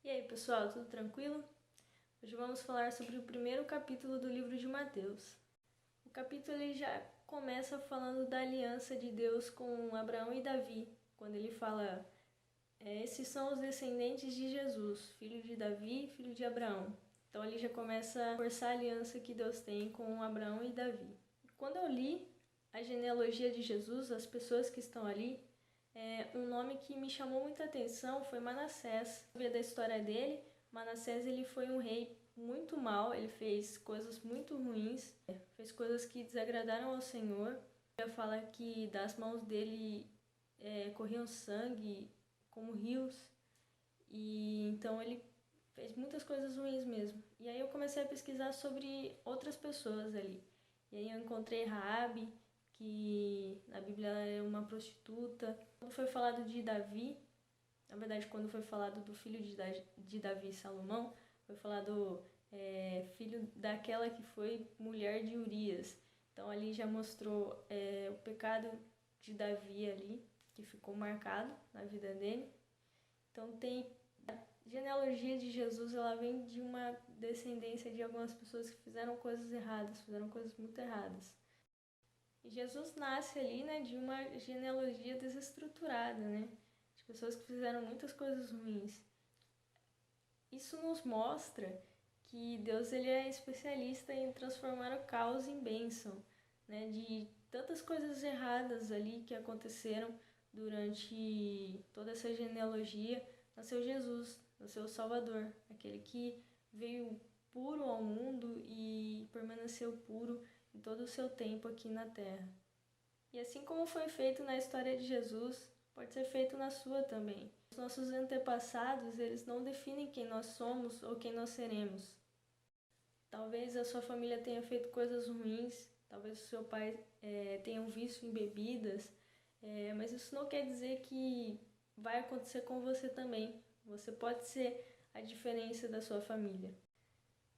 E aí, pessoal, tudo tranquilo? Hoje vamos falar sobre o primeiro capítulo do livro de Mateus. O capítulo ele já começa falando da aliança de Deus com Abraão e Davi, quando ele fala: esses são os descendentes de Jesus, filho de Davi, filho de Abraão. Então ele já começa a forçar a aliança que Deus tem com Abraão e Davi. Quando eu li a genealogia de Jesus, as pessoas que estão ali, um nome que me chamou muita atenção foi Manassés. Eu vi da história dele. Manassés ele foi um rei muito mau, ele fez coisas muito ruins, fez coisas que desagradaram ao Senhor. Ele fala que das mãos dele corriam sangue como rios, e então ele fez muitas coisas ruins mesmo. E aí eu comecei a pesquisar sobre outras pessoas ali. E aí eu encontrei Raabe, que na Bíblia ela é uma prostituta. Quando foi falado de Davi, na verdade quando foi falado do filho de Davi, Salomão, foi falado filho daquela que foi mulher de Urias. Então ali já mostrou o pecado de Davi ali, que ficou marcado na vida dele. Então tem a genealogia de Jesus, ela vem de uma descendência de algumas pessoas que fizeram coisas erradas, fizeram coisas muito erradas. E Jesus nasce ali, né, de uma genealogia desestruturada, né, de pessoas que fizeram muitas coisas ruins. Isso nos mostra que Deus ele é especialista em transformar o caos em bênção, né, de tantas coisas erradas ali que aconteceram durante toda essa genealogia. Nasceu Jesus, nasceu o Salvador, aquele que veio puro ao mundo e permaneceu puro em todo o seu tempo aqui na Terra. E assim como foi feito na história de Jesus, pode ser feito na sua também. Os nossos antepassados, eles não definem quem nós somos ou quem nós seremos. Talvez a sua família tenha feito coisas ruins, talvez o seu pai tenha um vício em bebidas, mas isso não quer dizer que vai acontecer com você também. Você pode ser a diferença da sua família.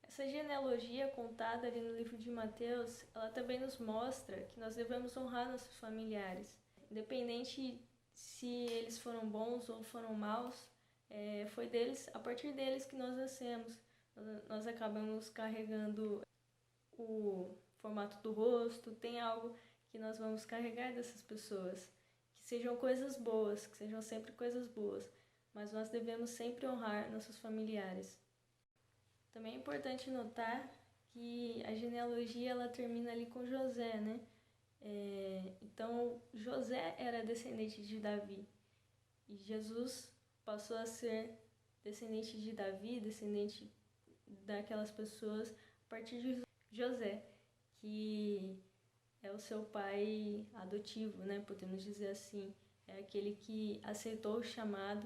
Essa genealogia contada ali no livro de Mateus, ela também nos mostra que nós devemos honrar nossos familiares. Independente se eles foram bons ou foram maus, foi deles, a partir deles que nós nascemos. Nós acabamos carregando o formato do rosto, tem algo que nós vamos carregar dessas pessoas. Que sejam coisas boas, que sejam sempre coisas boas, mas nós devemos sempre honrar nossos familiares. Também é importante notar que a genealogia ela termina ali com José, né? Então José era descendente de Davi e Jesus passou a ser descendente de Davi, descendente daquelas pessoas a partir de José, que é o seu pai adotivo, né? Podemos dizer assim, é aquele que aceitou o chamado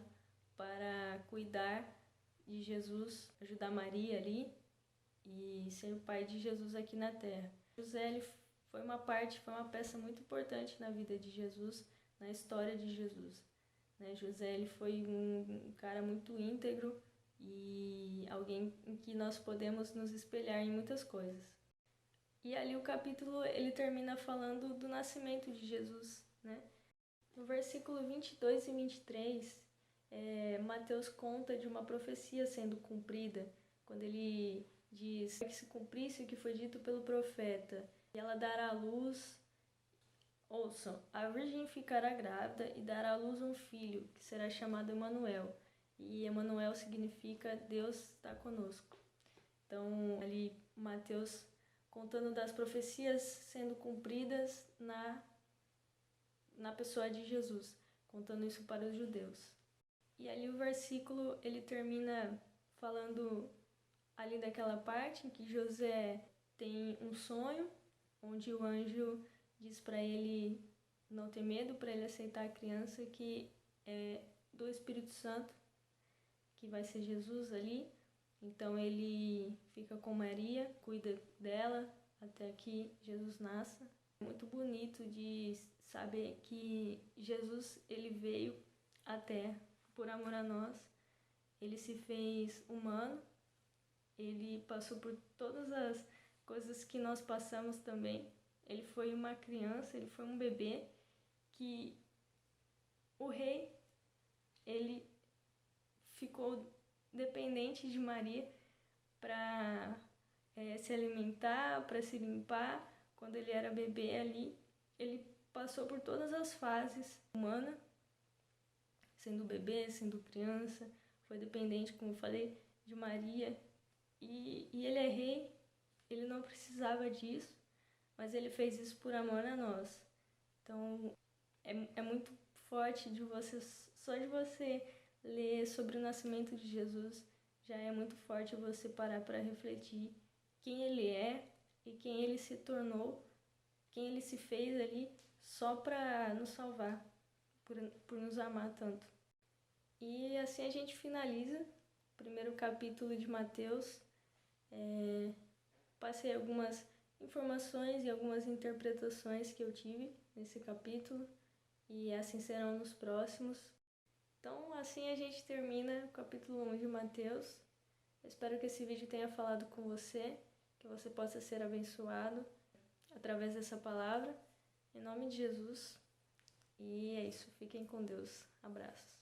para cuidar de Jesus, ajudar Maria ali e ser o pai de Jesus aqui na Terra. José ele foi uma peça muito importante na vida de Jesus, na história de Jesus. Né? José ele foi um cara muito íntegro e alguém em que nós podemos nos espelhar em muitas coisas. E ali o capítulo ele termina falando do nascimento de Jesus, né? No versículo 22 e 23, Mateus conta de uma profecia sendo cumprida, quando ele diz que se cumprisse o que foi dito pelo profeta, e ela dará à luz, ouçam, a virgem ficará grávida e dará à luz um filho, que será chamado Emanuel, e Emanuel significa Deus está conosco. Então, ali Mateus contando das profecias sendo cumpridas na pessoa de Jesus, contando isso para os judeus. E ali o versículo ele termina falando ali daquela parte em que José tem um sonho, onde o anjo diz para ele não ter medo, para ele aceitar a criança que é do Espírito Santo, que vai ser Jesus ali. Então ele fica com Maria, cuida dela até que Jesus nasça. É muito bonito de saber que Jesus ele veio à Terra por amor a nós. Ele se fez humano, ele passou por todas as coisas que nós passamos também. Ele foi uma criança, ele foi um bebê que o rei, ele ficou dependente de Maria para se alimentar, para se limpar. Quando ele era bebê ali, ele passou por todas as fases humanas, sendo bebê, sendo criança, foi dependente, como eu falei, de Maria. E ele é rei, ele não precisava disso, mas ele fez isso por amor a nós. Então, é muito forte só de você ler sobre o nascimento de Jesus, já é muito forte você parar para refletir quem ele é e quem ele se tornou, quem ele se fez ali só para nos salvar, por nos amar tanto. E assim a gente finaliza o primeiro capítulo de Mateus. Passei algumas informações e algumas interpretações que eu tive nesse capítulo, e assim serão nos próximos. Então, assim a gente termina o capítulo 1 de Mateus. Eu espero que esse vídeo tenha falado com você, que você possa ser abençoado através dessa palavra. Em nome de Jesus. E é isso. Fiquem com Deus. Abraços.